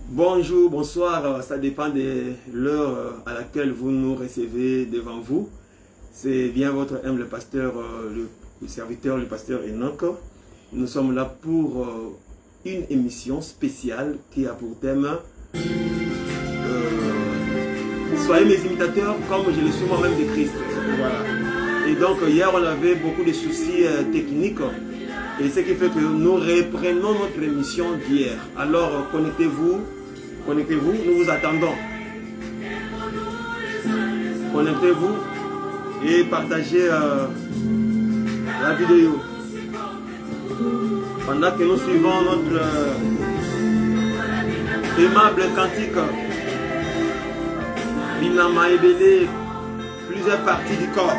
Bonjour, bonsoir, ça dépend de l'heure à laquelle vous nous recevez devant vous. C'est bien votre humble pasteur, le serviteur, le pasteur Enoch. Nous sommes là pour une émission spéciale qui a pour thème soyez mes imitateurs comme je le suis moi-même de Christ. Voilà. Et donc hier on avait beaucoup de soucis techniques. Et ce qui fait que nous reprenons notre émission d'hier. Alors connectez-vous, nous vous attendons. Connectez-vous et partagez la vidéo. Pendant que nous suivons notre aimable cantique, Binama Ebele, plusieurs parties du corps.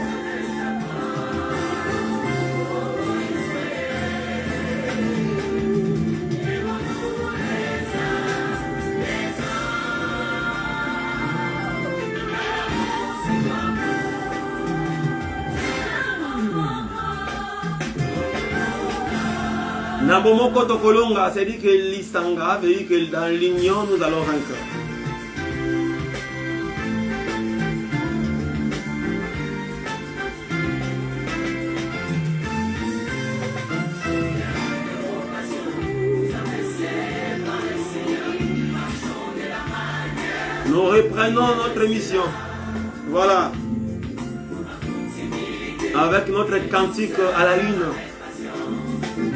Nabomoko Tokolonga, c'est-à-dire que l'Isanga veut dire que dans l'union nous allons vaincre. Nous reprenons notre émission. Voilà. Avec notre cantique à la une.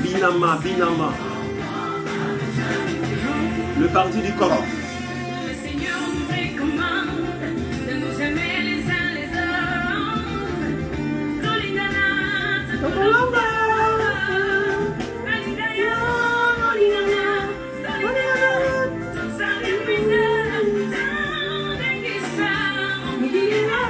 Binama, Binama. Le parti du corps. Le Seigneur nous recommande de nous aimer les uns les autres. Zolingana, Tokolonga. Alidaya, Olingana, Olingana, Salimina, Dengisa, Mugina.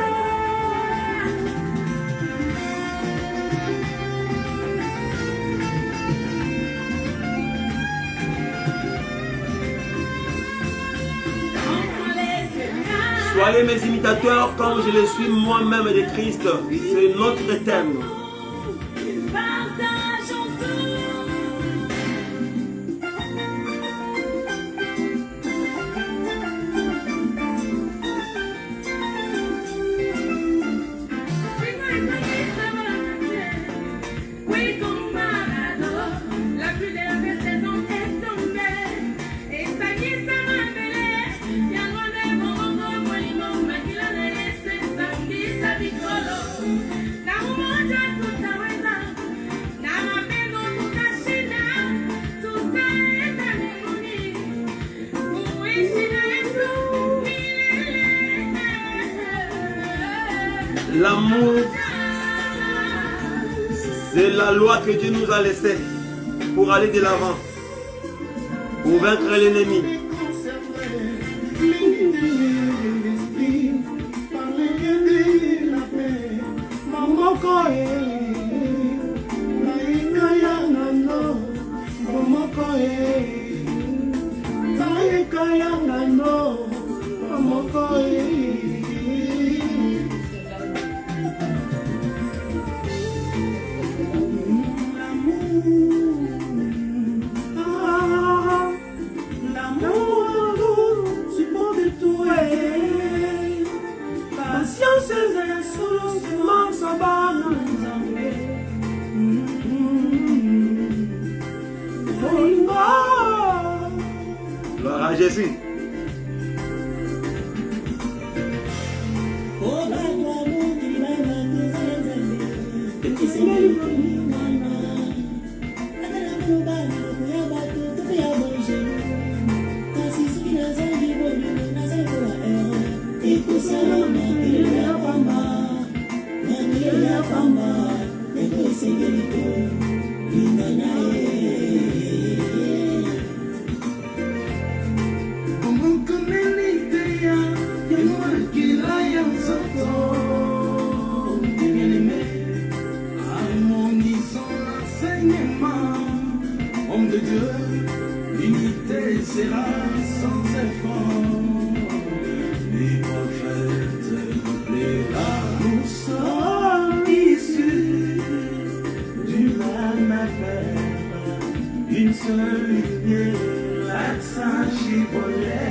Soyez mes imitateurs comme je le suis moi-même de Christ. C'est notre thème. Partageons tout. Oui, comme Marado, la pluie de la belle saison est tombée. Et ça qui s'est révélé, il y a loin de mon rencontre, moi, il m'a dit la neige, c'est ça qui s'habitue. Na umoja tutaweza, na mapendo tutashinda, tutaenda mbinguni, kuishi na Yesu milele. L'amour, c'est la loi que Dieu nous a laissée pour aller de l'avant, pour vaincre l'ennemi. Gloire à Jésus. Homme de Dieu, l'unité sera sans effort. Les prophètes plaira, nous sommes issus du même affaire, une seule lignée, l'accent chibolé.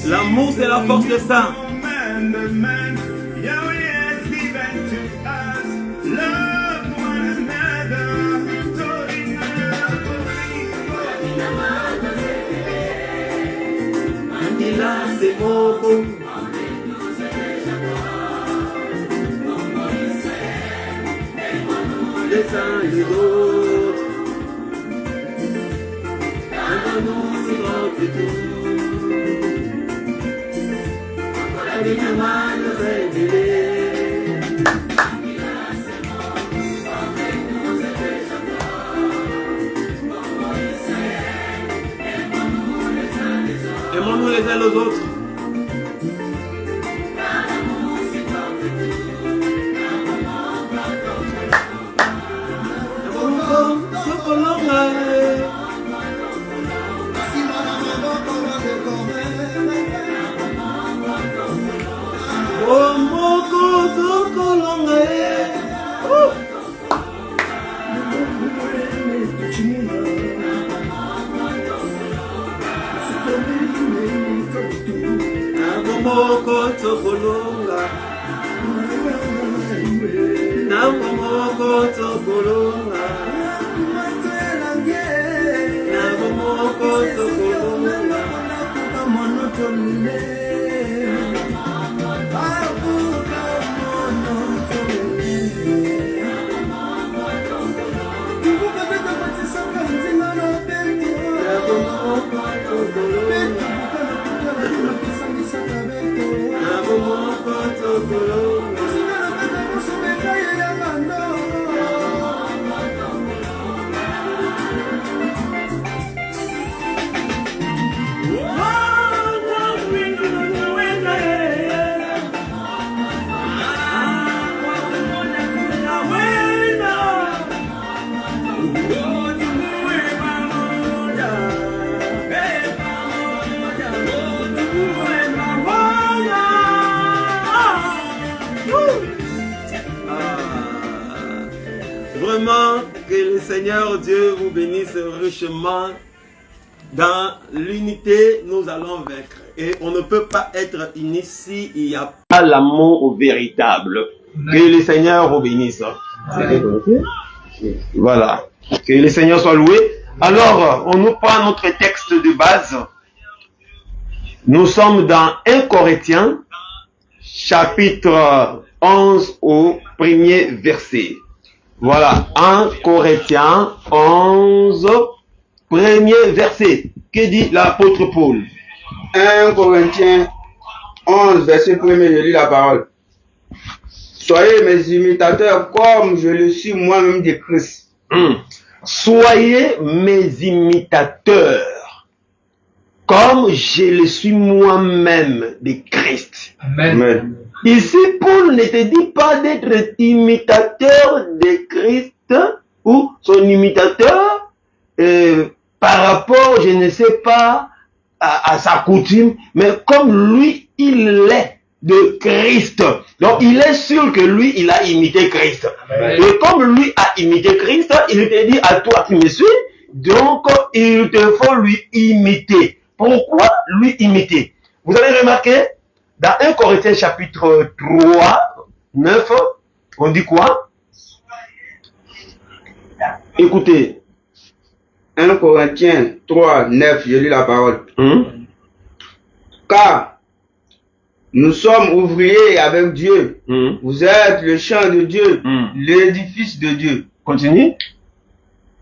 L'amour, c'est la force de ça. C'est beaucoup. Les uns les autres. Aimons-nous entre tous. Avec la main de révéler. Aimons-nous les uns les autres. Vraiment, que le Seigneur Dieu vous bénisse richement. Dans l'unité, nous allons vaincre. Et on ne peut pas être unis s'il n'y a pas l'amour véritable. Que le Seigneur vous bénisse. Voilà. Que le Seigneur soit loué. Alors, on nous prend notre texte de base. Nous sommes dans 1 Corinthiens, chapitre 11 au premier verset. Voilà, 1 Corinthiens 11, premier verset. Que dit l'apôtre Paul? 1 Corinthiens 11, verset 1er, je lis la parole. Soyez mes imitateurs comme je le suis moi-même de Christ. Soyez mes imitateurs comme je le suis moi-même de Christ. Amen. Ici, Paul ne te dit pas d'être imitateur de Christ ou son imitateur par rapport, je ne sais pas, à sa coutume, mais comme lui, il est de Christ. Donc, il est sûr que lui, il a imité Christ. Amen. Et comme lui a imité Christ, il te dit à toi qui me suis, donc il te faut lui imiter. Pourquoi lui imiter? Vous avez remarqué? Dans 1 Corinthiens chapitre 3, 9, on dit quoi? Écoutez. 1 Corinthiens 3, 9, je lis la parole. Car nous sommes ouvriers avec Dieu. Vous êtes le champ de Dieu, l'édifice de Dieu. Continue.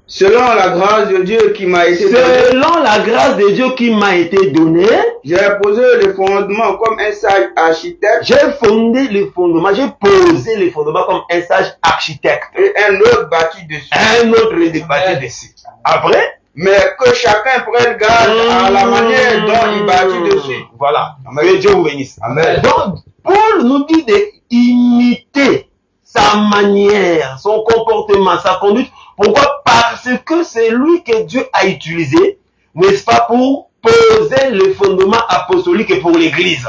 Selon la grâce de Dieu qui m'a été donnée. Selon la grâce de Dieu qui m'a été donnée. J'ai posé le fondement comme un sage architecte. J'ai fondé le fondement. J'ai posé le fondement comme un sage architecte. Et un autre bâti dessus. Un autre bâti dessus. Après. Mais que chacun prenne garde à la manière dont il bâtit dessus. Voilà. Que Dieu vous bénisse. Amen. Donc, Paul nous dit d'imiter sa manière, son comportement, sa conduite. Pourquoi? Parce que c'est lui que Dieu a utilisé, n'est-ce pas, pour poser le fondement apostolique pour l'Église.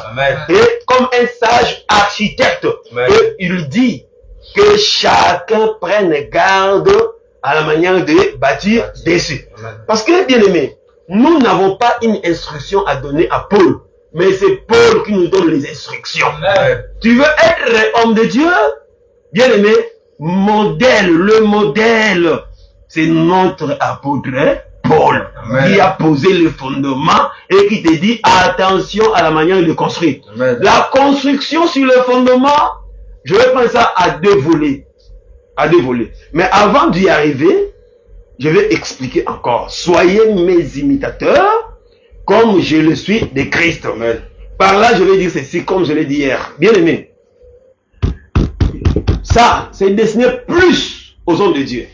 Et comme un sage architecte, il dit que chacun prenne garde à la manière de bâtir dessus. Parce que, bien aimé, nous n'avons pas une instruction à donner à Paul, mais c'est Paul qui nous donne les instructions. Tu veux être homme de Dieu? Bien aimé, le modèle, c'est notre apôtre Paul, qui a posé le fondement et qui te dit attention à la manière de construire. La construction sur le fondement, je vais prendre ça à deux volets. Mais avant d'y arriver, je vais expliquer encore. Soyez mes imitateurs, comme je le suis de Christ. Par là, je vais dire ceci, comme je l'ai dit hier. Bien aimé, ça, c'est destiné plus aux hommes de Dieu.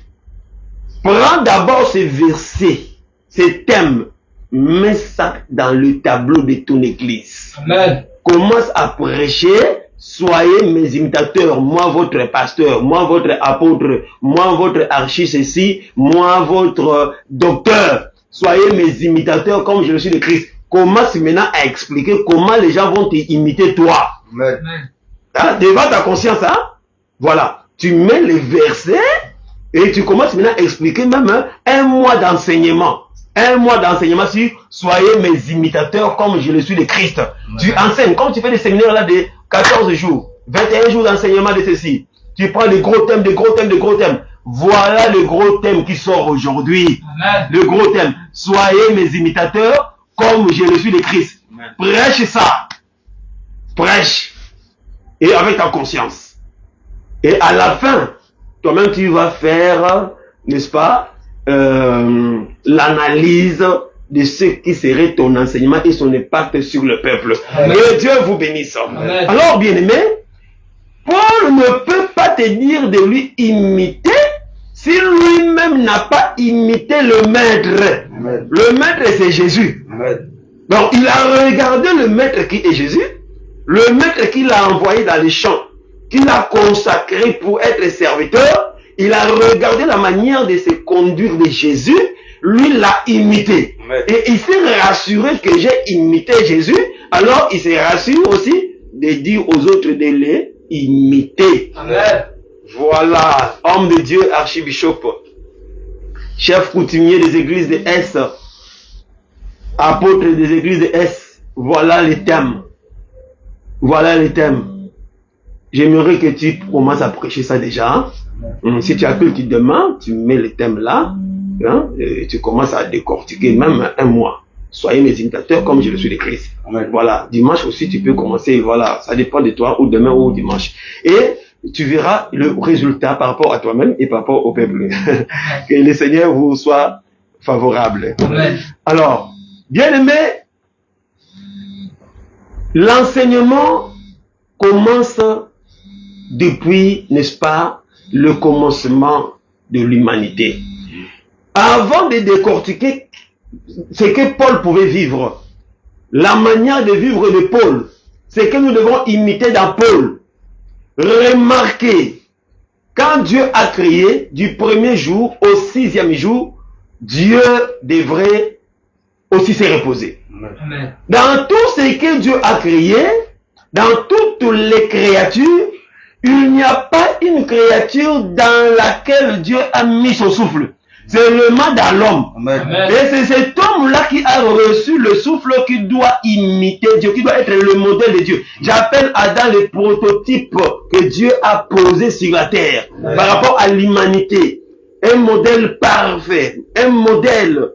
Prends d'abord ces versets, ces thèmes, mets ça dans le tableau de ton église. Amen. Commence à prêcher. Soyez mes imitateurs, moi votre pasteur, moi votre apôtre, moi votre archi ceci, moi votre docteur. Soyez mes imitateurs comme je le suis de Christ. Commence maintenant à expliquer comment les gens vont t'imiter toi. Amen. Hein? Devant ta conscience, hein? Voilà. Tu mets les versets et tu commences maintenant à expliquer même un mois d'enseignement. Un mois d'enseignement sur soyez mes imitateurs comme je le suis de Christ. Tu enseignes, comme tu fais des séminaires là de 14 jours, 21 jours d'enseignement de ceci. Tu prends des gros thèmes, des gros thèmes, des gros thèmes. Voilà le gros thème qui sort aujourd'hui. Le gros thème. Soyez mes imitateurs comme je le suis de Christ. Prêche ça. Prêche. Et avec ta conscience. Et à la fin, toi-même tu vas faire, n'est-ce pas, l'analyse de ce qui serait ton enseignement et son impact sur le peuple. Que Dieu vous bénisse. Amen. Alors, bien aimé, Paul ne peut pas te dire de lui imiter si lui-même n'a pas imité le maître. Amen. Le maître, c'est Jésus. Amen. Donc, il a regardé le maître qui est Jésus, le maître qui l'a envoyé dans les champs, qui l'a consacré pour être serviteur. Il a regardé la manière de se conduire de Jésus, lui l'a imité. Amen. Et il s'est rassuré que j'ai imité Jésus, alors il s'est rassuré aussi de dire aux autres de les imiter. Amen. Voilà, homme de Dieu, archibishop, chef coutumier des églises de S, apôtre des églises de S, voilà les thèmes. Voilà les thèmes. J'aimerais que tu commences à prêcher ça déjà. Si tu as que demain, tu mets les thèmes là, hein, et tu commences à décortiquer même un mois. Soyez mes imitateurs comme je le suis de Christ. Amen. Voilà, dimanche aussi tu peux commencer, voilà, ça dépend de toi, ou demain ou dimanche. Et tu verras le résultat par rapport à toi-même et par rapport au peuple. Que le Seigneur vous soit favorable. Amen. Alors, bien aimé, l'enseignement commence depuis, n'est-ce pas, le commencement de l'humanité. Avant de décortiquer ce que Paul pouvait vivre, la manière de vivre de Paul, ce que nous devons imiter dans Paul. Remarquez, quand Dieu a créé du premier jour au 6e jour, Dieu devrait aussi se reposer. Amen. Dans tout ce que Dieu a créé, dans toutes les créatures, il n'y a pas une créature dans laquelle Dieu a mis son souffle. C'est seulement dans l'homme. Et c'est cet homme-là qui a reçu le souffle qui doit imiter Dieu, qui doit être le modèle de Dieu. J'appelle Adam le prototype que Dieu a posé sur la terre. Amen. Par rapport à l'humanité. Un modèle parfait. Un modèle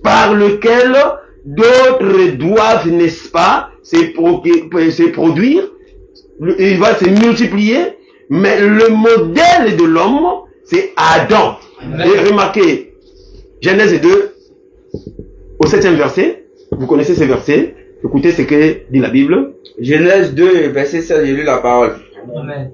par lequel d'autres doivent, n'est-ce pas, se produire. Il va se multiplier, mais le modèle de l'homme, c'est Adam. Amen. Et remarquez, Genèse 2, au 7e verset, vous connaissez ces versets, écoutez ce que dit la Bible. Genèse 2, verset 16, j'ai lu la parole. Amen.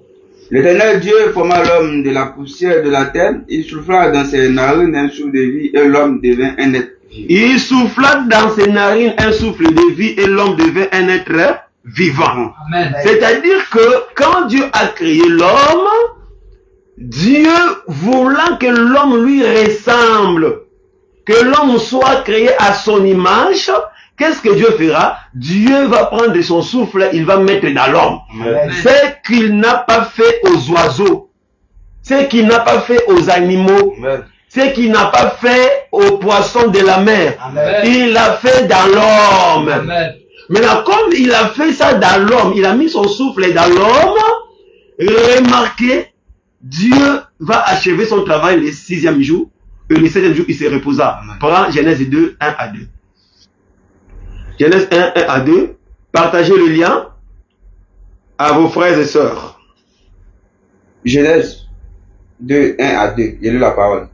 L'Éternel Dieu forma l'homme de la poussière de la terre, il souffla dans ses narines un souffle de vie, et l'homme devint un être vivant. Il souffla dans ses narines un souffle de vie, et l'homme devint un être vivant. Amen. C'est-à-dire que quand Dieu a créé l'homme, Dieu voulant que l'homme lui ressemble, que l'homme soit créé à son image, qu'est-ce que Dieu fera? Dieu va prendre son souffle, il va mettre dans l'homme. Ce qu'il n'a pas fait aux oiseaux, ce qu'il n'a pas fait aux animaux, ce qu'il n'a pas fait aux poissons de la mer, il l'a fait dans l'homme. Maintenant, comme il a fait ça dans l'homme, il a mis son souffle dans l'homme, remarquez, Dieu va achever son travail le 6e jour, et le 7e jour, il se reposa. Prends Genèse 2, 1 à 2. Genèse 1, 1 à 2. Partagez le lien à vos frères et sœurs. Genèse 2, 1 à 2. J'ai lu la parole.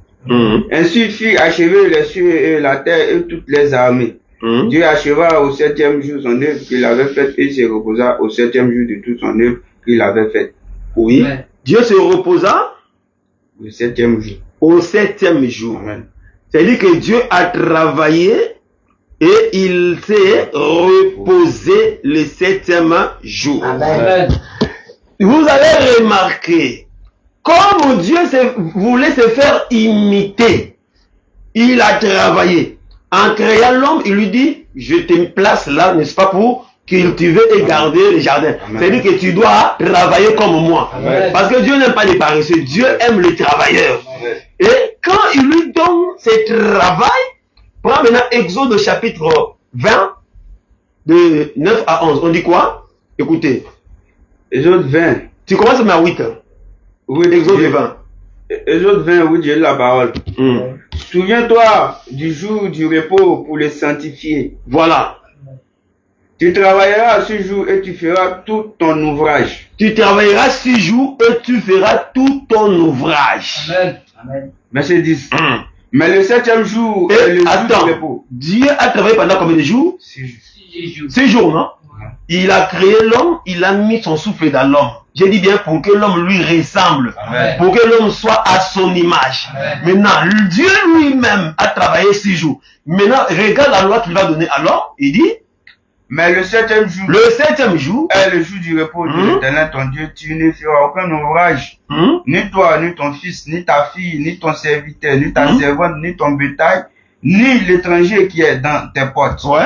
Ainsi fut achevé les cieux et la terre et toutes les armées. Dieu acheva au 7e jour son œuvre qu'il avait faite et se reposa au 7e jour de toute son œuvre qu'il avait faite. Oui. Dieu se reposa le 7e jour. Au 7e jour. C'est-à-dire que Dieu a travaillé et il s'est reposé le 7e jour. Amen. Vous avez remarqué, comme Dieu voulait se faire imiter, il a travaillé. En créant l'homme, il lui dit, je te place là, n'est-ce pas, pour cultiver et garder le jardin. C'est-à-dire que tu dois travailler comme moi. Amen. Parce que Dieu n'aime pas les paresseux, Dieu aime les travailleurs. Amen. Et quand il lui donne ce travail, prends maintenant Exode chapitre 20, de 9 à 11. On dit quoi? Écoutez. Exode 20. Tu commences à 8. Oui, Exode 20. Exode 20, oui, j'ai la parole. Souviens-toi du jour du repos pour le sanctifier. Voilà. Tu travailleras 6 jours et tu feras tout ton ouvrage. Tu travailleras 6 jours et tu feras tout ton ouvrage. Amen. Amen. Verset 10. Mais le 7e jour est le jour du repos. Dieu a travaillé pendant combien de jours? 6 jours. 6 jours, non? Il a créé l'homme, il a mis son souffle dans l'homme. J'ai dit bien pour que l'homme lui ressemble. Amen. Pour que l'homme soit à son image. Amen. Maintenant, Dieu lui-même a travaillé 6 jours. Maintenant, regarde la loi qu'il va donner à l'homme. Il dit, mais le 7e jour, est le jour du repos de l'Éternel ton Dieu. Tu ne feras aucun ouvrage, ni toi, ni ton fils, ni ta fille, ni ton serviteur, ni ta servante, ni ton bétail, ni l'étranger qui est dans tes portes. Ouais.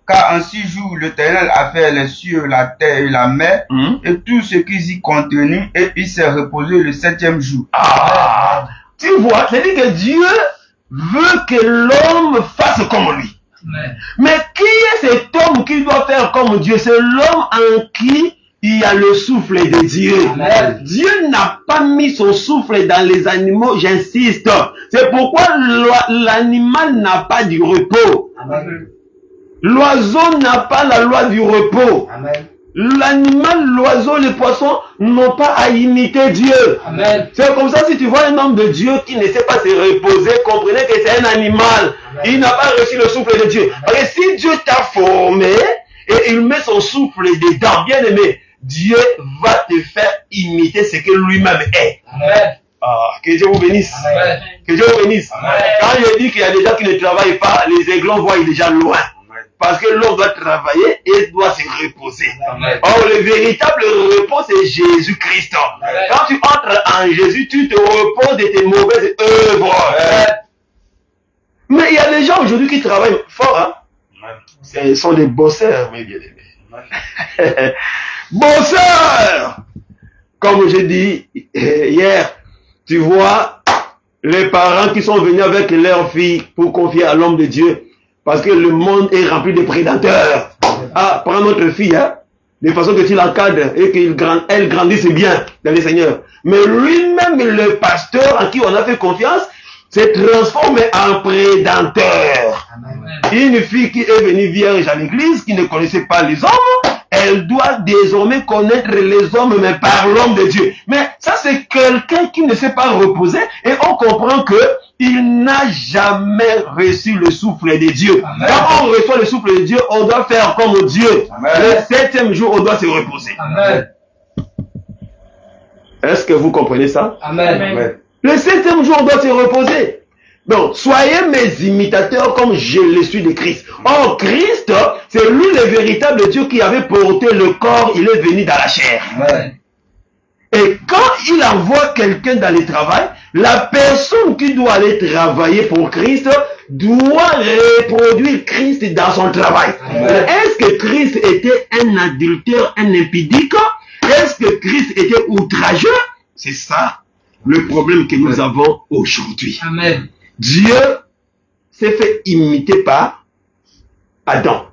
Car en 6 jours, l'Éternel a fait les cieux, la terre et la mer, et tout ce qui y contenu, et il s'est reposé le 7e jour. Ah, tu vois, c'est-à-dire que Dieu veut que l'homme fasse comme lui. Mais qui est cet homme qui doit faire comme Dieu? C'est l'homme en qui il y a le souffle de Dieu. Amen. Dieu n'a pas mis son souffle dans les animaux, j'insiste. C'est pourquoi l'animal n'a pas du repos. Amen. L'oiseau n'a pas la loi du repos. Amen. L'animal, l'oiseau, les poissons n'ont pas à imiter Dieu. Amen. C'est comme ça, si tu vois un homme de Dieu qui ne sait pas se reposer, comprenez que c'est un animal. Amen. Il n'a pas reçu le souffle de Dieu. Amen. Parce que si Dieu t'a formé et il met son souffle dedans, bien aimé, Dieu va te faire imiter ce que lui-même est. Amen. Ah, que Dieu vous bénisse. Amen. Que Dieu vous bénisse. Amen. Quand je dis qu'il y a des gens qui ne travaillent pas, les aiglons voient déjà loin. Parce que l'homme doit travailler et doit se reposer. Amen. Or, le véritable repos, c'est Jésus-Christ. Quand tu entres en Jésus, tu te reposes de tes mauvaises œuvres. Mais il y a des gens aujourd'hui qui travaillent fort. Hein? Ce sont des bosseurs, mes bien-aimés. Bosseurs! Comme j'ai dit hier, tu vois, les parents qui sont venus avec leurs filles pour confier à l'homme de Dieu. Parce que le monde est rempli de prédateurs. Ah, prends notre fille, hein, de façon que tu l'encadres et qu'elle grandisse bien dans le Seigneur. Mais lui-même, le pasteur en qui on a fait confiance, s'est transformé en prédateur. Amen. Une fille qui est venue vierge à l'église, qui ne connaissait pas les hommes, elle doit désormais connaître les hommes, mais par l'homme de Dieu. Mais ça, c'est quelqu'un qui ne s'est pas reposé et on comprend que il n'a jamais reçu le souffle de Dieu. Amen. Quand on reçoit le souffle de Dieu, on doit faire comme Dieu. Amen. Le 7e jour, on doit se reposer. Amen. Est-ce que vous comprenez ça? Amen. Amen. Le 7e jour, on doit se reposer. Donc, soyez mes imitateurs comme je le suis de Christ. Or, Christ, c'est lui le véritable Dieu qui avait porté le corps, il est venu dans la chair. Amen. Et quand il envoie quelqu'un dans le travail, la personne qui doit aller travailler pour Christ doit reproduire Christ dans son travail. Est-ce que Christ était un adultère, un impudique? Est-ce que Christ était outrageux? C'est ça le problème que nous avons aujourd'hui. Amen. Dieu s'est fait imiter par Adam.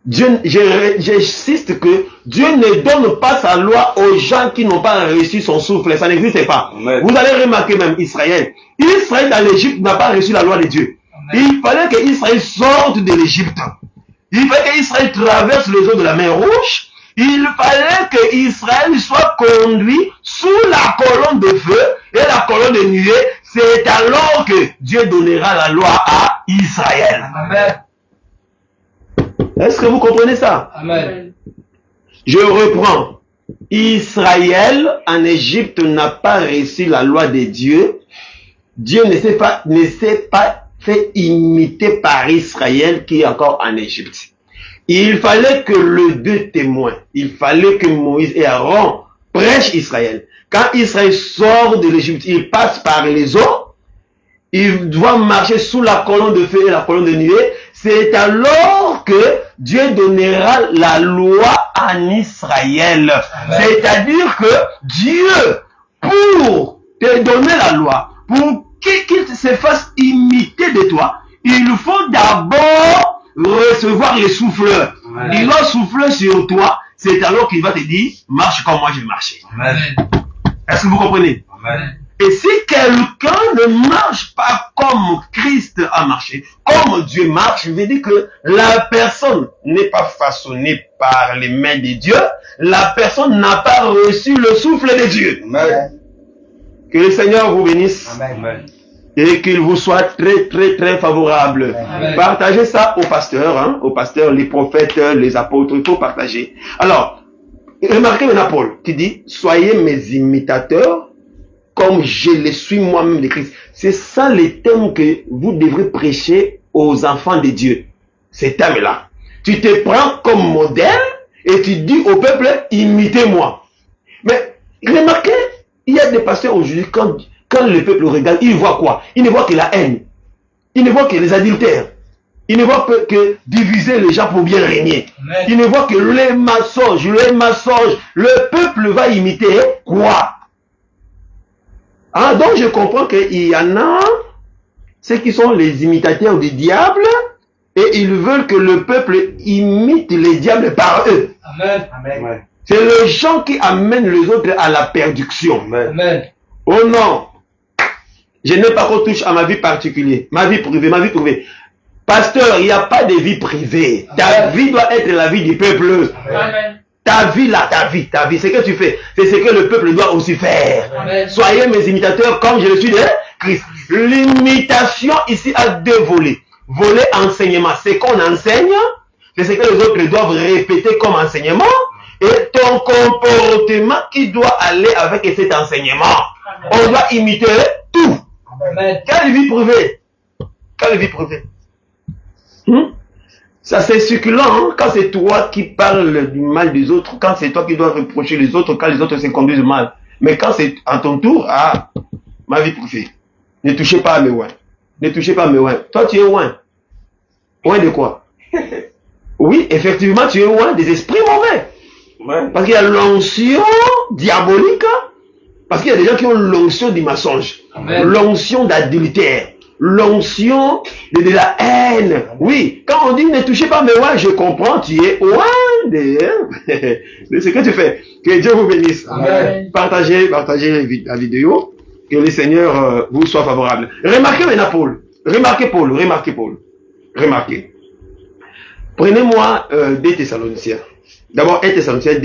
Dieu, j'insiste que Dieu ne donne pas sa loi aux gens qui n'ont pas reçu son souffle. Ça n'existe pas. Amen. Vous allez remarquer même Israël. Israël dans l'Égypte n'a pas reçu la loi de Dieu. Amen. Il fallait que Israël sorte de l'Égypte. Il fallait qu'Israël traverse les eaux de la mer Rouge. Il fallait que Israël soit conduit sous la colonne de feu et la colonne de nuée. C'est alors que Dieu donnera la loi à Israël. Amen. Est-ce que vous comprenez ça? Amen. Je reprends. Israël en Égypte n'a pas reçu la loi de Dieu. Dieu ne s'est pas fait imiter par Israël qui est encore en Égypte. Il fallait que les deux témoins, il fallait que Moïse et Aaron prêchent Israël. Quand Israël sort de l'Égypte, il passe par les eaux, il doit marcher sous la colonne de feu et la colonne de nuée. C'est alors que Dieu donnera la loi en Israël. C'est-à-dire que Dieu, pour te donner la loi, pour qu'il se fasse imiter de toi, il faut d'abord recevoir le souffleur. Amen. Il va souffler sur toi, c'est alors qu'il va te dire, marche comme moi je marche. Amen. Est-ce que vous comprenez? Amen. Et si quelqu'un ne marche pas comme Christ a marché, comme Dieu marche, je veux dire que la personne n'est pas façonnée par les mains de Dieu, la personne n'a pas reçu le souffle de Dieu. Amen. Que le Seigneur vous bénisse. Amen. Et qu'il vous soit très très très favorable. Amen. Partagez ça aux pasteurs, les prophètes, les apôtres, il faut partager. Alors, remarquez maintenant Paul qui dit, soyez mes imitateurs comme je le suis moi-même de Christ. C'est ça le thème que vous devrez prêcher aux enfants de Dieu. Ce thème-là. Tu te prends comme modèle et tu dis au peuple, imitez-moi. Mais remarquez, il y a des pasteurs aujourd'hui, quand le peuple regarde, il voit quoi? Il ne voit que la haine. Il ne voit que les adultères. Il ne voit que diviser les gens pour bien régner. Amen. Il ne voit que les mensonges. Le peuple va imiter quoi? Ah, donc je comprends qu'il y en a ceux qui sont les imitateurs du diable et ils veulent que le peuple imite les diables par eux. Amen. Amen. C'est les gens qui amènent les autres à la perdition. Amen. Oh non! Je n'ai pas qu'on touche à ma vie particulière, ma vie privée. Pasteur, il n'y a pas de vie privée. Ta vie doit être la vie du peuple. Amen. Ta vie là, ta vie, ce que tu fais, c'est ce que le peuple doit aussi faire. Amen. Soyez mes imitateurs comme je le suis de Christ. L'imitation ici a deux volets. Volet enseignement, c'est qu'on enseigne, c'est ce que les autres doivent répéter comme enseignement, et ton comportement qui doit aller avec cet enseignement. Amen. On doit imiter tout. Amen. Quelle vie privée? Quelle vie privée? Ça c'est succulent hein? Quand c'est toi qui parles du mal des autres, quand c'est toi qui dois reprocher les autres, quand les autres se conduisent mal. Mais quand c'est à ton tour, ah, ma vie privée. Ne touchez pas à mes ouins. Ne touchez pas à mes ouins. Toi tu es ouin. Ouin de quoi? Oui, effectivement tu es ouin des esprits mauvais. Ouais. Parce qu'il y a l'onction diabolique, parce qu'il y a des gens qui ont l'onction du mensonge, l'onction d'adultère, l'onction de la haine. Oui, quand on dit ne touchez pas mes ouins, je comprends, tu es ouin de ce que tu fais. Que Dieu vous bénisse. Amen. Partagez la vidéo, que le Seigneur vous soit favorable. Remarquez maintenant Paul. Remarquez. Prenez-moi 2 Thessaloniciens. D'abord 1 Thessaloniciens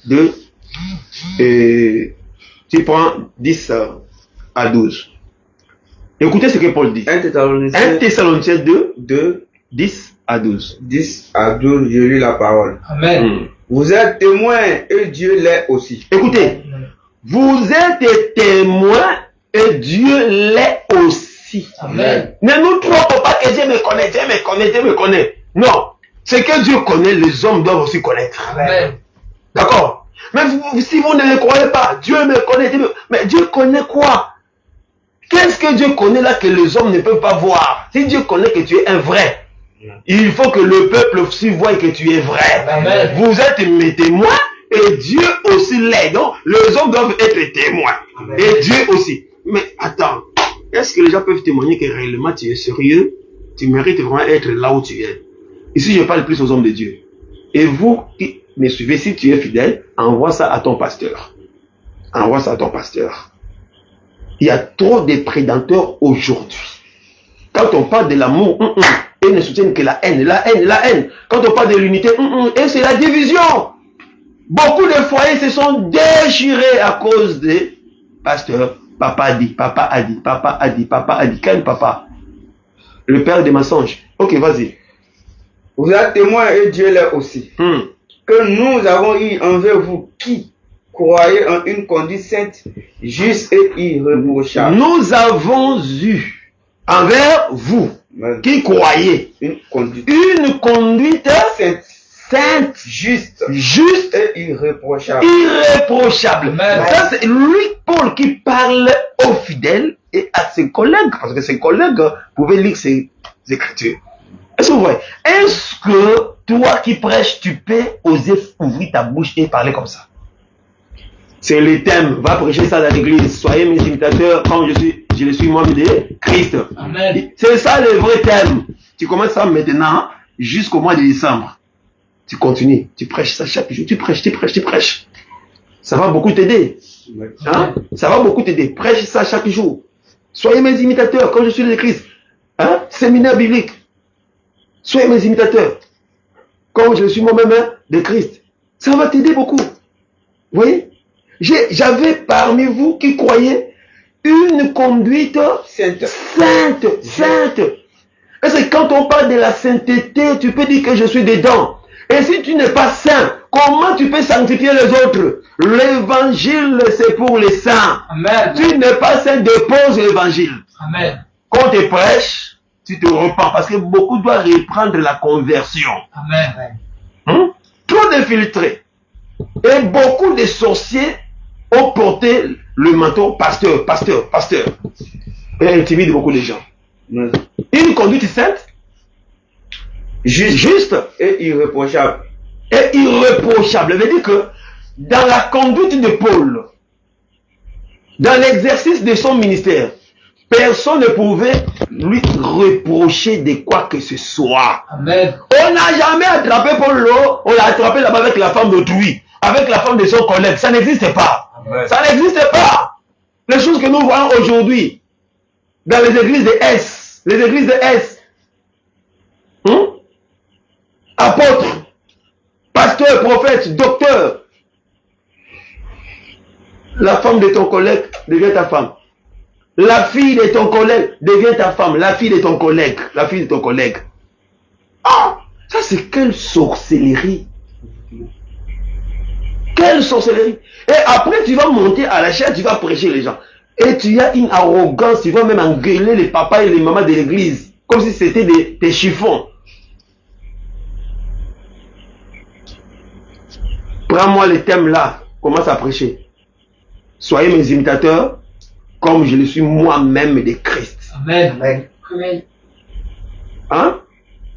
2, tu prends 10 à 12. Écoutez ce que Paul dit. 1 Thessaloniciens 2, 10 à 12. 10 à 12, je lis la parole. Amen. Vous êtes témoins et Dieu l'est aussi. Écoutez, vous êtes témoins et Dieu l'est aussi. Amen. Ne nous trompons pas que Dieu me connaît. Non. Ce que Dieu connaît, les hommes doivent aussi connaître. Amen. D'accord? Mais si vous ne le croyez pas, Dieu me connaît. Mais Dieu connaît quoi? Qu'est-ce que Dieu connaît là que les hommes ne peuvent pas voir? Si Dieu connaît que tu es un vrai, il faut que le peuple aussi voie que tu es vrai. Amen. Vous êtes mes témoins et Dieu aussi l'est. Donc, les hommes doivent être témoins. Amen. Et Dieu aussi. Mais attends, est-ce que les gens peuvent témoigner que réellement tu es sérieux? Tu mérites vraiment être là où tu es. Ici, je parle plus aux hommes de Dieu. Et vous qui me suivez, si tu es fidèle, envoie ça à ton pasteur. Envoie ça à ton pasteur. Il y a trop de prédateurs aujourd'hui. Quand on parle de l'amour, ils ne soutiennent que la haine, la haine, la haine. Quand on parle de l'unité, et c'est la division. Beaucoup de foyers se sont déchirés à cause des pasteurs. Papa a dit, papa a dit, papa a dit, papa a dit. Quel papa? Le père des mensonges. Ok, vas-y. Vous êtes témoin et Dieu l'est aussi. Que nous avons eu envers vous qui croyez en une conduite sainte, juste et irréprochable. Nous avons eu envers vous qui croyez une conduite sainte, juste et irréprochable. Ça, c'est lui, Paul, qui parle aux fidèles et à ses collègues, parce que ses collègues pouvaient lire ses écritures. Est-ce que vous voyez? Est-ce que toi qui prêches, tu peux oser ouvrir ta bouche et parler comme ça? C'est le thème. Va prêcher ça dans l'église. Soyez mes imitateurs comme je le suis moi-même de Christ. Amen. C'est ça le vrai thème. Tu commences ça maintenant jusqu'au mois de décembre. Tu continues. Tu prêches ça chaque jour. Tu prêches. Ça va beaucoup t'aider. Hein? Ça va beaucoup t'aider. Prêche ça chaque jour. Soyez mes imitateurs comme je suis de Christ. Hein? Séminaire biblique. Soyez mes imitateurs comme je suis moi-même de Christ. Ça va t'aider beaucoup. Vous voyez? J'avais parmi vous qui croyaient une conduite sainte. Et c'est quand on parle de la sainteté, tu peux dire que je suis dedans. Et si tu n'es pas saint, comment tu peux sanctifier les autres? L'évangile, c'est pour les saints. Amen. Tu n'es pas saint, dépose l'évangile. Amen. Quand tu prêches, tu te repens parce que beaucoup doivent reprendre la conversion. Amen. Trop d'infiltrés. Et beaucoup de sorciers ont porté le manteau pasteur. Et intimide beaucoup de gens. Une conduite sainte, juste et irréprochable. Ça veut dire que dans la conduite de Paul, dans l'exercice de son ministère, personne ne pouvait lui reprocher de quoi que ce soit. Amen. On n'a jamais attrapé Paul, on l'a attrapé là-bas avec la femme d'autrui, avec la femme de son collègue. Ça n'existe pas. Amen. Ça n'existe pas. Les choses que nous voyons aujourd'hui dans les églises de S, apôtres, pasteurs, prophètes, docteurs, la femme de ton collègue devient ta femme. La fille de ton collègue devient ta femme. La fille de ton collègue. Ah, ça c'est quelle sorcellerie. Quelle sorcellerie. Et après tu vas monter à la chaire, tu vas prêcher les gens. Et tu as une arrogance, tu vas même engueuler les papas et les mamans de l'église. Comme si c'était des chiffons. Prends-moi le thème là, commence à prêcher. Soyez mes imitateurs, comme je le suis moi-même de Christ. Amen. Amen. Hein?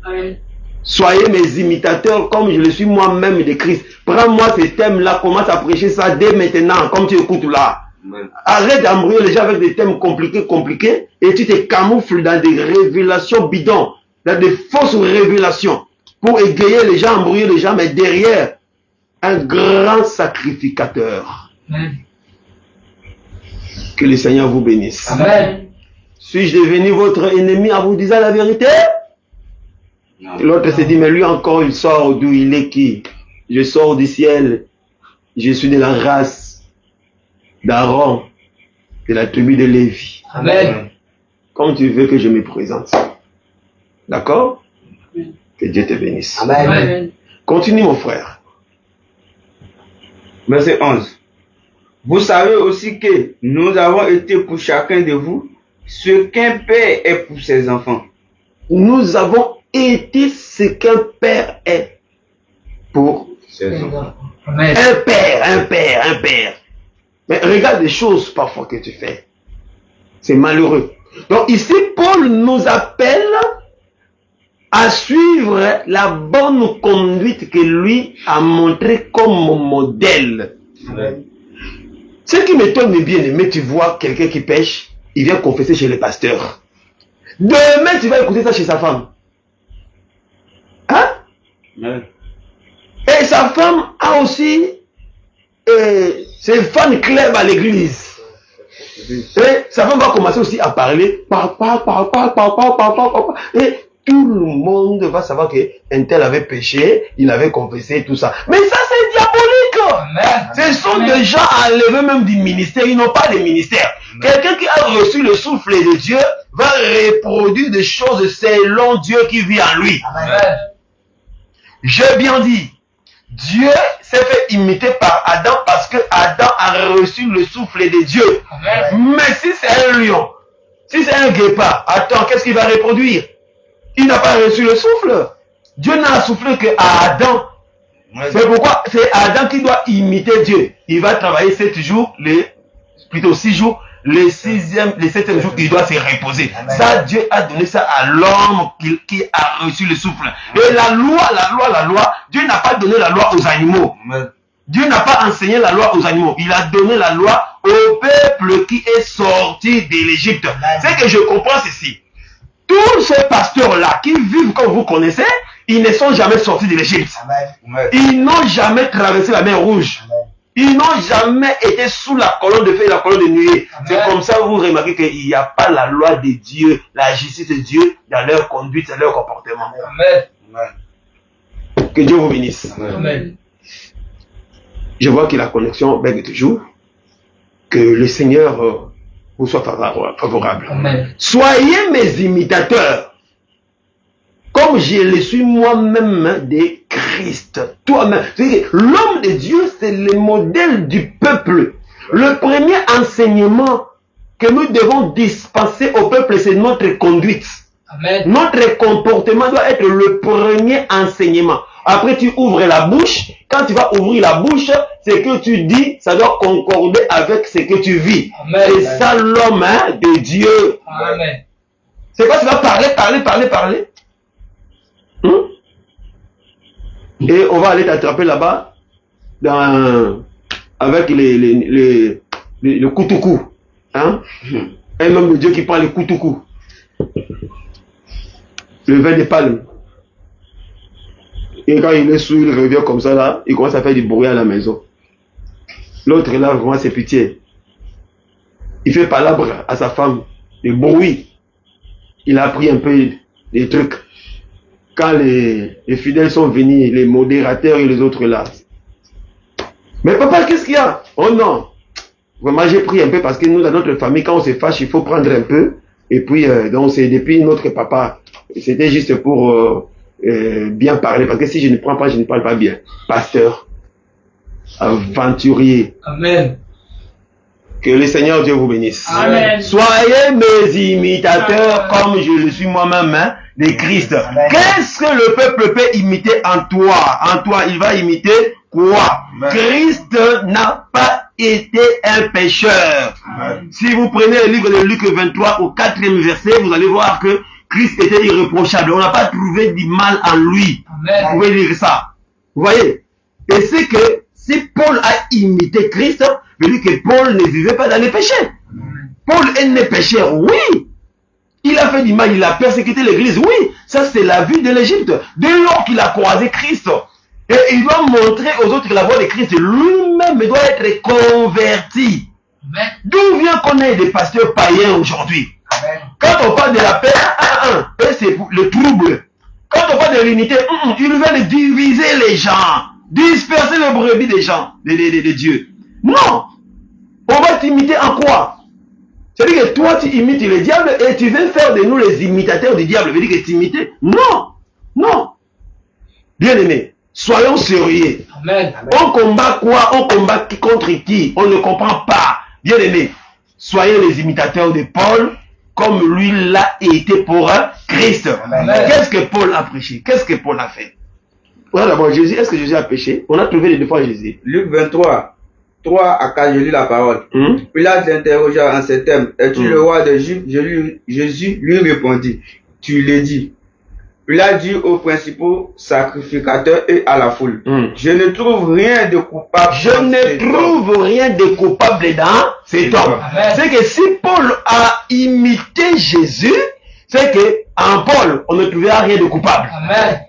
Amen. Soyez mes imitateurs, comme je le suis moi-même de Christ. Prends-moi ce thème-là, commence à prêcher ça dès maintenant, comme tu écoutes là. Amen. Arrête d'embrouiller les gens avec des thèmes compliqués, et tu te camoufles dans des révélations bidons, dans des fausses révélations, pour égayer les gens, embrouiller les gens, mais derrière, un grand sacrificateur. Amen. Que le Seigneur vous bénisse. Amen. Suis-je devenu votre ennemi en vous disant la vérité? L'autre se dit, mais lui encore, il sort d'où il est qui? Je sors du ciel. Je suis de la race d'Aaron, de la tribu de Lévi. Amen. Comme tu veux que je me présente. D'accord? Que Dieu te bénisse. Amen. Amen. Continue mon frère. Verset 11. Vous savez aussi que nous avons été pour chacun de vous ce qu'un père est pour ses enfants. Nous avons été ce qu'un père est pour ses enfants. Amen. Un père. Mais regarde les choses parfois que tu fais. C'est malheureux. Donc ici, Paul nous appelle à suivre la bonne conduite que lui a montré comme modèle. Amen. Ce qui m'étonne bien aimé, tu vois quelqu'un qui pêche, il vient confesser chez le pasteur. Demain, tu vas écouter ça chez sa femme. Hein? Ouais. Et sa femme a aussi ses fans club à l'église. Et sa femme va commencer aussi à parler. Et tout le monde va savoir qu'un tel avait péché, il avait confessé, tout ça. Mais ça, c'est diabolique. Amen. Ce sont des gens enlevés même du ministère. Ils n'ont pas de ministère. Quelqu'un qui a reçu le souffle de Dieu va reproduire des choses selon Dieu qui vit en lui. Amen. J'ai bien dit, Dieu s'est fait imiter par Adam parce que Adam a reçu le souffle de Dieu. Amen. Mais si c'est un lion, si c'est un guépard, attends, qu'est-ce qu'il va reproduire? Il n'a pas reçu le souffle. Dieu n'a soufflé que à Adam. C'est pourquoi c'est Adam qui doit imiter Dieu. Il va travailler 7 jours, plutôt 6 jours. Le 7e jour, il doit se reposer. Amen. Ça, Dieu a donné ça à l'homme qui a reçu le souffle. Et la loi, Dieu n'a pas donné la loi aux animaux. Amen. Dieu n'a pas enseigné la loi aux animaux. Il a donné la loi au peuple qui est sorti de l'Égypte. C'est que je comprends ceci. Tous ces pasteurs-là qui vivent comme vous connaissez, ils ne sont jamais sortis de l'Égypte. Amen. Ils n'ont jamais traversé la mer Rouge. Amen. Ils n'ont jamais été sous la colonne de feu et la colonne de nuée. Amen. C'est comme ça que vous remarquez qu'il n'y a pas la loi de Dieu, la justice de Dieu dans leur conduite et leur comportement. Amen. Que Dieu vous bénisse. Amen. Je vois que la connexion baigne toujours. Que le Seigneur vous soit favorable. Amen. Soyez mes imitateurs. Comme je le suis moi-même de Christ. Toi-même. L'homme de Dieu, c'est le modèle du peuple. Le premier enseignement que nous devons dispenser au peuple, c'est notre conduite. Amen. Notre comportement doit être le premier enseignement. Après, tu ouvres la bouche. Quand tu vas ouvrir la bouche, ce que tu dis, ça doit concorder avec ce que tu vis. Amen. C'est ça l'homme de Dieu. Amen. C'est quoi? Tu vas parler. Et on va aller t'attraper là-bas avec le koutoukou. Hein? Un homme de Dieu qui prend le koutoukou. Le vin de palme. Et quand il est sous, il revient comme ça là, il commence à faire du bruit à la maison. L'autre là, vraiment, c'est pitié. Il fait palabre à sa femme, le bruit. Il a appris un peu des trucs. Quand les fidèles sont venus, les modérateurs et les autres là. Mais papa, qu'est-ce qu'il y a? Oh non. Vraiment, j'ai pris un peu parce que nous, dans notre famille, quand on se fâche, il faut prendre un peu. Et puis, donc c'est depuis notre papa. C'était juste pour bien parler. Parce que si je ne prends pas, je ne parle pas bien. Pasteur, aventurier. Amen. Que le Seigneur Dieu vous bénisse. Amen. Soyez mes imitateurs comme je le suis moi-même de Christ. Amen. Qu'est-ce que le peuple peut imiter en toi? En toi, il va imiter quoi? Amen. Christ n'a pas été un pécheur. Amen. Si vous prenez le livre de Luc 23 au 4e verset, vous allez voir que Christ était irréprochable. On n'a pas trouvé du mal en lui. Amen. Vous pouvez lire ça. Vous voyez? Et c'est que si Paul a imité Christ, veut dire que Paul ne vivait pas dans les péchés. Paul est né pécheur, oui. Il a fait du mal, il a persécuté l'église, oui. Ça, c'est la vie de l'Égypte. Dès lors qu'il a croisé Christ, et il doit montrer aux autres que la voie de Christ, lui-même doit être converti. Amen. D'où vient qu'on ait des pasteurs païens aujourd'hui? Amen. Quand on parle de la paix, c'est le trouble. Quand on parle de l'unité, ils veulent diviser les gens, disperser les brebis des gens, de Dieu. Non! On va t'imiter en quoi? C'est-à-dire que toi, tu imites le diable et tu veux faire de nous les imitateurs du diable. Ça veut dire que tu imites? Non! Non! Bien aimé, soyons sérieux. Amen. On combat quoi? On combat contre qui? On ne comprend pas. Bien aimé, soyez les imitateurs de Paul comme lui l'a été pour Christ. Amen. Qu'est-ce que Paul a prêché? Qu'est-ce que Paul a fait? Voilà d'abord, Jésus, est-ce que Jésus a péché? On a trouvé les deux fois Jésus. Luc 23, 3 à 4, je lis la parole. Pilate l'interrogea en ces termes. Es-tu le roi des Juifs? Jésus lui répondit. Tu l'as dit. Il a dit aux principaux sacrificateurs et à la foule, je ne trouve rien de coupable. Je ne trouve rien de coupable dans cet homme. C'est que si Paul a imité Jésus, c'est que en Paul, on ne trouvera rien de coupable. Amen.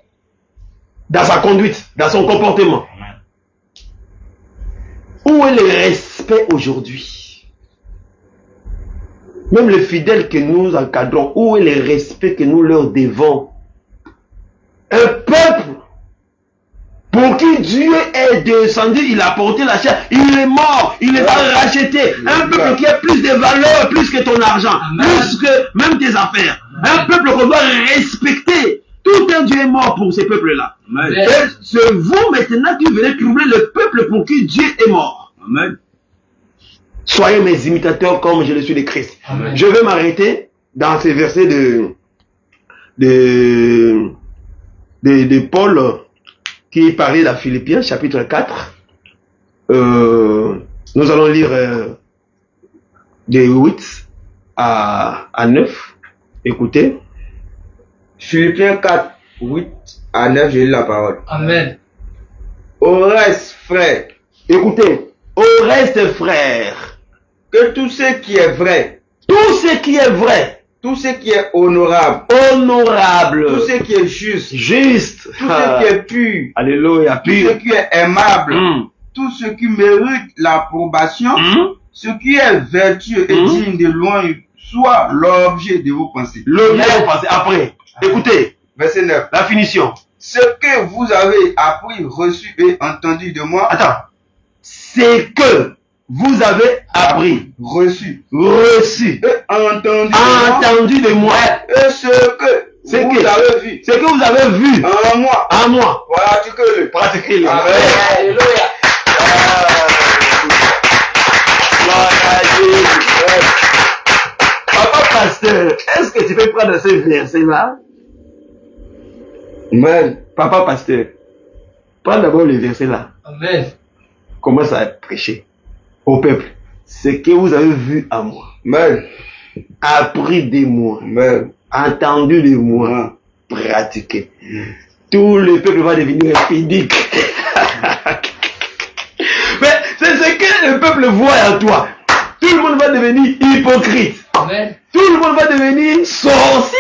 Dans sa conduite, dans son comportement. Où est le respect aujourd'hui? Même les fidèles que nous encadrons, où est le respect que nous leur devons? Un peuple pour qui Dieu est descendu, il a porté la chair, il est mort, il les a rachetés. Un peuple qui a plus de valeur, plus que ton argent, plus que même tes affaires. Un peuple qu'on doit respecter. Tout un Dieu est mort pour ces peuples-là. Et c'est vous maintenant qui venez troubler le peuple pour qui Dieu est mort. Amen. Soyez mes imitateurs comme je le suis de Christ. Amen. Je vais m'arrêter dans ces versets de Paul qui parlait dans Philippiens chapitre 4. Nous allons lire de 8 à 9. Écoutez. Philippiens 4, 8 à 9, j'ai lu la parole. Amen. Au reste, frère, Écoutez. Au reste, frère, que tout ce qui est vrai, tout ce qui est vrai, tout ce qui est honorable, honorable, tout ce qui est juste, juste, tout ce qui est pur, alléluia, tout ce qui est aimable, tout ce qui mérite l'approbation, ce qui est vertueux et digne de louange, soit l'objet de vos pensées. L'objet de vos pensées. Après, écoutez, verset 9. la finition. Ce que vous avez appris, reçu et entendu de moi. Attends. C'est que vous avez appris, reçu et entendu de moi. Et ce que vous avez vu. Ce que vous avez vu en moi. En moi. Pratiquez-le. Pratiquez-le. Alléluia. Papa pasteur, est-ce que tu peux prendre ce verset-là? Amen. Papa pasteur, prends d'abord le verset-là. Amen. Commence à prêcher au peuple. Ce que vous avez vu à moi. Amen. Appris de moi. Amen. Entendu de moi. Pratiqué. Tout le peuple va devenir pudique. Mais c'est ce que le peuple voit en toi. Tout le monde va devenir hypocrite. Amen. Tout le monde va devenir sorcier.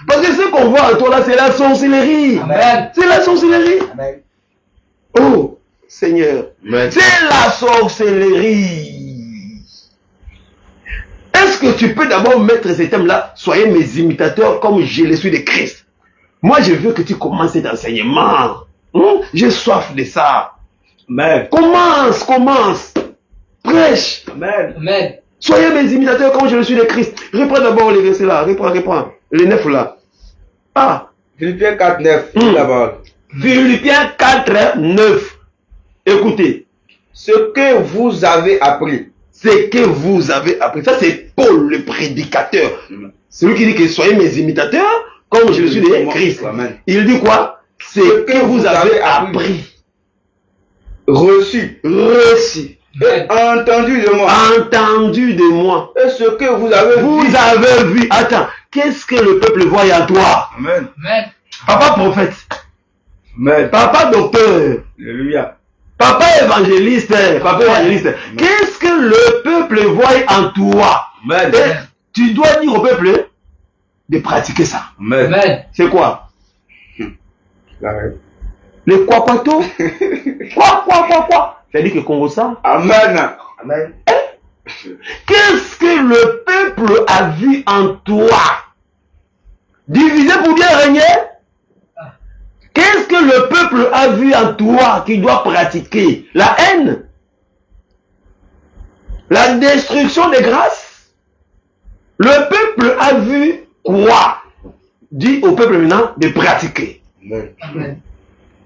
Parce que ce qu'on voit en toi là, c'est la sorcellerie. Amen. C'est la sorcellerie. Amen. Oh, Seigneur. Amen. C'est la sorcellerie. Est-ce que tu peux d'abord mettre ce thème-là? Soyez mes imitateurs comme je le suis de Christ. Moi, je veux que tu commences cet enseignement. J'ai soif de ça. Amen. Commence. Prêche. Amen. Amen. Soyez mes imitateurs comme je le suis de Christ. Reprends d'abord les versets là. Reprends. Les 9 là. Ah. Philippiens 4, 9. D'abord. Philippiens 4, 9. Écoutez. Ce que vous avez appris. Ce que vous avez appris. Ça, c'est Paul, le prédicateur. Celui qui dit que soyez mes imitateurs, comme je le suis de Christ. Amen. Il dit quoi? Ce que vous avez appris. Reçu. Et entendu de moi. Entendu de moi. Et ce que vous avez vu. Vous avez vu. Attends. Qu'est-ce que le peuple voit en toi? Amen. Amen. Papa prophète. Amen. Papa docteur. Alléluia. Papa évangéliste. Qu'est-ce que le peuple voit en toi? Amen. Et tu dois dire au peuple de pratiquer ça. Amen. Amen. C'est quoi? Amen. Le quoi-quoi-to? Quoi? C'est-à-dire que Congo ça? Amen. Amen. Qu'est-ce que le peuple a vu en toi? Diviser pour bien régner? Qu'est-ce que le peuple a vu en toi qui doit pratiquer? La haine? La destruction des grâces? Le peuple a vu quoi? Dis au peuple maintenant de pratiquer. Amen. Amen.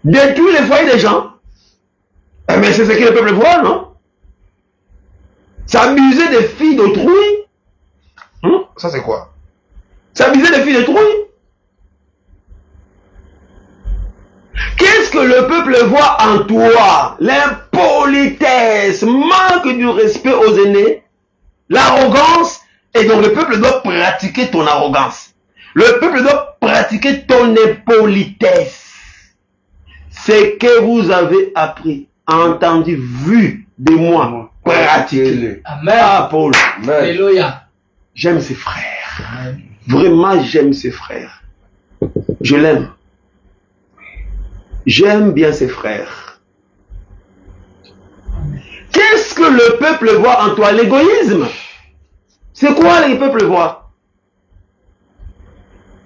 Détruire les foyers des gens. Mais c'est ce que le peuple voit, non? S'amuser des filles d'autrui. Ça c'est quoi? S'amuser des filles d'autrui. Qu'est-ce que le peuple voit en toi? L'impolitesse, manque du respect aux aînés, l'arrogance, et donc le peuple doit pratiquer ton arrogance. Le peuple doit pratiquer ton impolitesse. C'est que vous avez appris, entendu, vu de moi, pratiquer. Amen. Ah, Paul, Alléluia. j'aime ses frères. Vraiment, j'aime ses frères. Je l'aime. J'aime bien ses frères. Qu'est-ce que le peuple voit en toi? L'égoïsme. C'est quoi le peuple voit?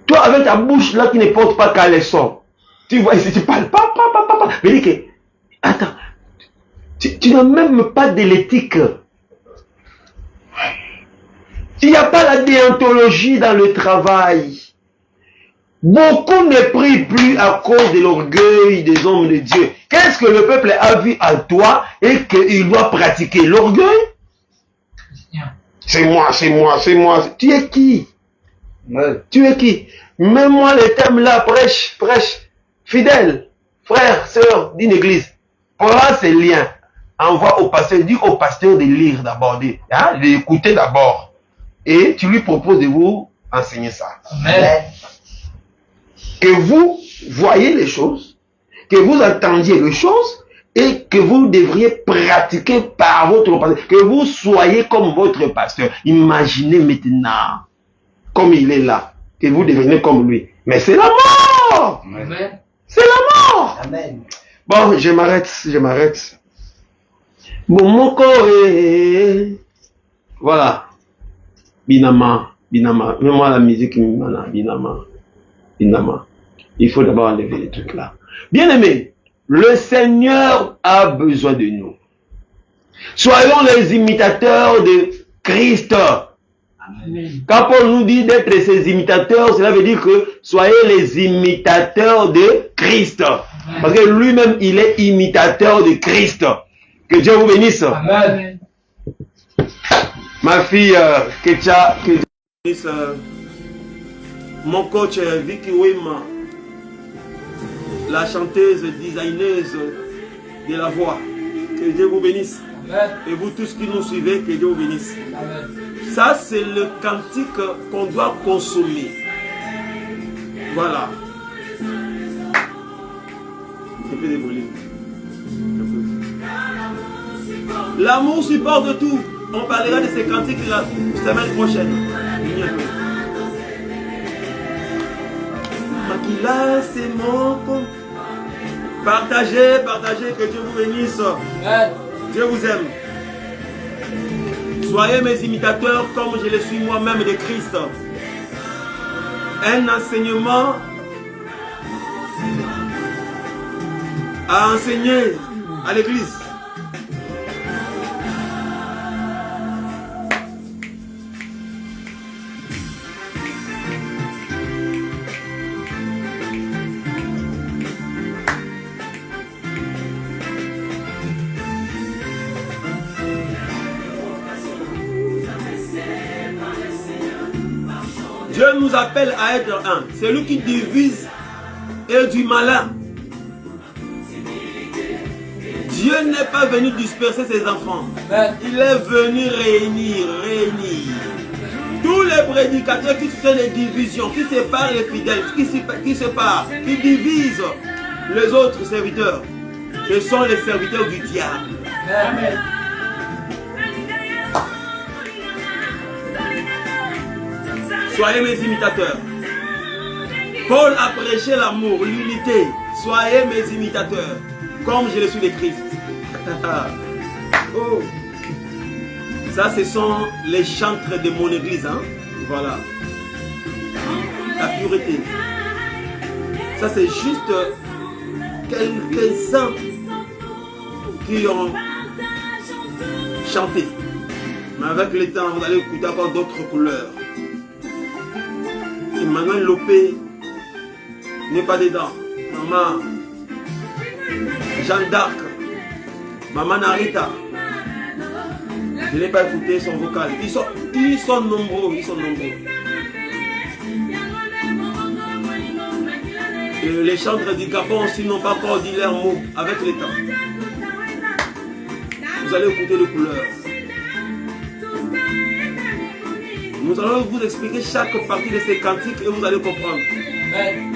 Toi, avec ta bouche là qui ne porte pas caleçon, tu vois, si tu parles pas. Mais dis que, attends, tu n'as même pas de l'éthique. Il n'y a pas la déontologie dans le travail. Beaucoup ne prient plus à cause de l'orgueil des hommes de Dieu. Qu'est-ce que le peuple a vu en toi et qu'il doit pratiquer? L'orgueil? C'est moi. Tu es qui? Tu es qui? Mets-moi les thèmes là, prêche. Fidèle, frère, sœur d'une église. Prends ces liens. Envoie au pasteur, dis au pasteur de lire d'abord, d'écouter d'abord. Et tu lui proposes de vous enseigner ça. Amen. Que vous voyez les choses, que vous entendiez les choses et que vous devriez pratiquer par votre pasteur. Que vous soyez comme votre pasteur. Imaginez maintenant, comme il est là, que vous devenez comme lui. Mais c'est la mort! Amen. C'est la mort! Amen. Bon, je m'arrête. Bon, mon corps est... Voilà. Binama. Mets-moi la musique, Binama. Il faut d'abord enlever les trucs là. Bien aimé, le Seigneur a besoin de nous. Soyons les imitateurs de Christ. Amen. Quand Paul nous dit d'être ses imitateurs, cela veut dire que soyez les imitateurs de Christ. Parce que lui-même, il est imitateur de Christ. Que Dieu vous bénisse. Amen. Ma fille, Ketia, que Dieu bénisse. Mon coach Vicky Wim, la chanteuse, designeuse de la voix. Que Dieu vous bénisse. Amen. Et vous tous qui nous suivez, que Dieu vous bénisse. Amen. Ça, c'est le cantique qu'on doit consommer. Voilà. Un peu de volume. L'amour supporte tout. On parlera de ces cantiques la semaine prochaine. Makila, c'est mon compte. Partagez, que Dieu vous bénisse. Amen. Dieu vous aime. Soyez mes imitateurs comme je le suis moi-même de Christ. Un enseignement à enseigner à l'église. Dieu nous appelle à être un. Celui qui divise est du malin. Dieu n'est pas venu disperser ses enfants. Il est venu réunir. Tous les prédicateurs qui font des divisions, qui séparent les fidèles, qui divisent les autres serviteurs, ce sont les serviteurs du diable. Amen. Soyez mes imitateurs. Paul a prêché l'amour, l'unité. Soyez mes imitateurs, comme je le suis de Christ. Oh. Ça, ce sont les chantres de mon église. Hein? Voilà. La pureté. Ça, c'est juste quelques-uns qui ont chanté. Mais avec le temps, vous allez écouter encore d'autres couleurs. Et maintenant, Lopé n'est pas dedans. Maman Jeanne d'Arc, Maman Narita. Je n'ai pas écouté son vocal. Ils sont nombreux. Et les chantres du Gabon aussi n'ont pas encore dit leurs mots avec le temps. Vous allez écouter les couleurs. Nous allons vous expliquer chaque partie de ces cantiques et vous allez comprendre. Amen.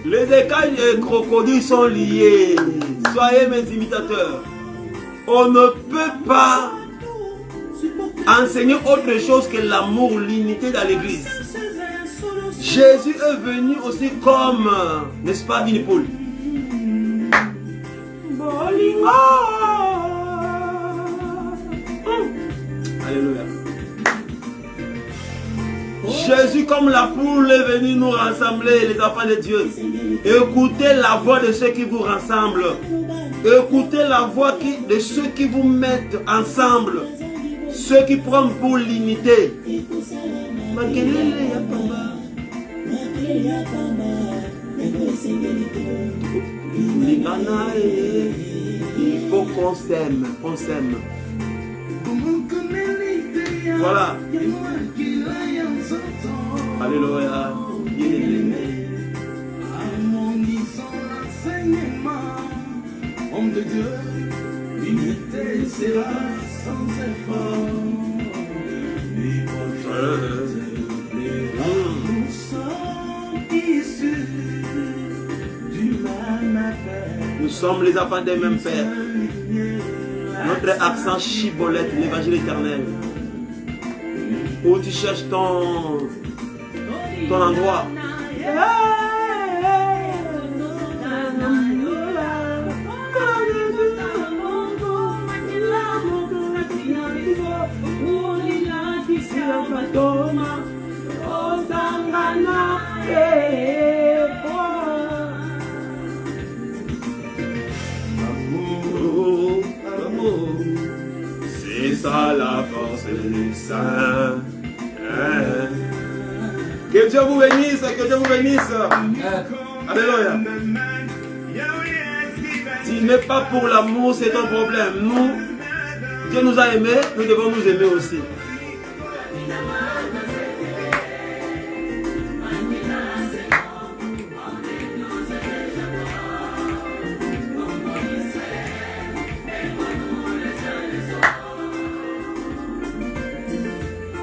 Les écailles et crocodiles sont liés. Soyez mes imitateurs. On ne peut pas enseigner autre chose que l'amour, l'unité dans l'église. Jésus est venu aussi comme, n'est-ce pas, une poule. Alléluia. Jésus, comme la poule, est venu nous rassembler, les enfants de Dieu. Écoutez la voix de ceux qui vous rassemblent. Écoutez la voix de ceux qui vous mettent ensemble. Ceux qui prennent pour l'unité. Il faut qu'on s'aime. On s'aime. Voilà. Alléluia. Homme de Dieu, l'unité sera sans effort. Les prophètes, nous sommes issus du même Père. Nous sommes les enfants des mêmes pères. Notre accent chibolette, l'évangile éternel. Où tu cherches ton endroit. C'est ça la force du Saint. Que Dieu vous bénisse, que Dieu vous bénisse. Alléluia. Tu n'es pas pour l'amour, c'est ton problème. Nous, Dieu nous a aimés, nous devons nous aimer aussi.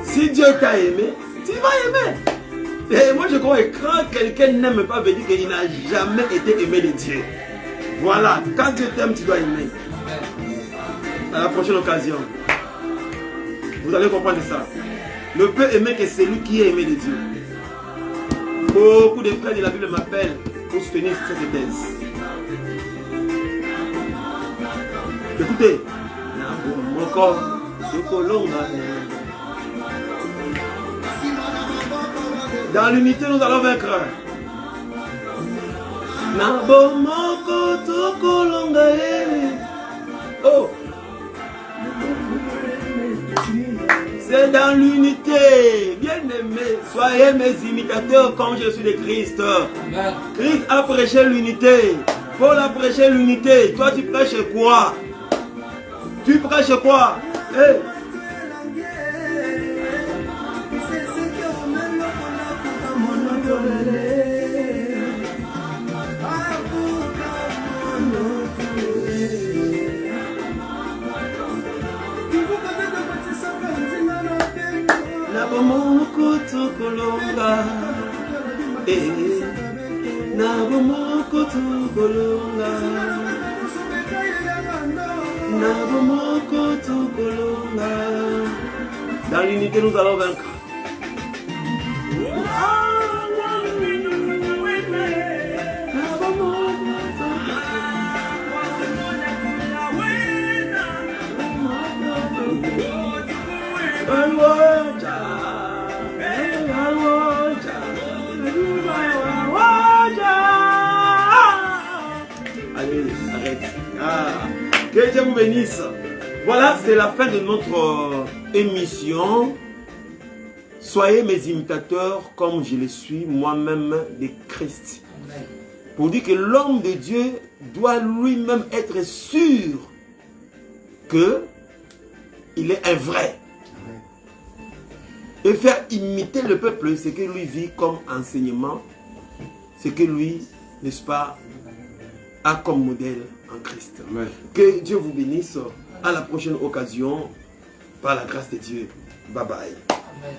Si Dieu t'a aimé, tu vas aimer. Et moi je crois que quand quelqu'un n'aime pas, veut dire qu'il n'a jamais été aimé de Dieu. Voilà, quand Dieu t'aime, tu dois aimer. À la prochaine occasion, vous allez comprendre ça. Ne peut aimer que celui qui est aimé de Dieu. Beaucoup de frères de la Bible m'appellent pour soutenir cette thèse. Écoutez, mon corps, dans l'unité, nous allons vaincre. Oh. C'est dans l'unité. Bien aimé, soyez mes imitateurs comme je suis de Christ. Christ a prêché l'unité. Paul a prêché l'unité. Toi, tu prêches quoi? Tu prêches quoi? Hey. Dans l'unité, nous allons vaincre. Allez, arrête. Que Dieu vous bénisse. Voilà, c'est la fin de notre émission. Soyez mes imitateurs comme je le suis moi-même de Christ. Pour dire que l'homme de Dieu doit lui-même être sûr qu'il est un vrai. Et faire imiter le peuple, ce que lui vit comme enseignement, ce que lui, n'est-ce pas, a comme modèle en Christ. Amen. Que Dieu vous bénisse. À la prochaine occasion, par la grâce de Dieu. Bye bye. Amen.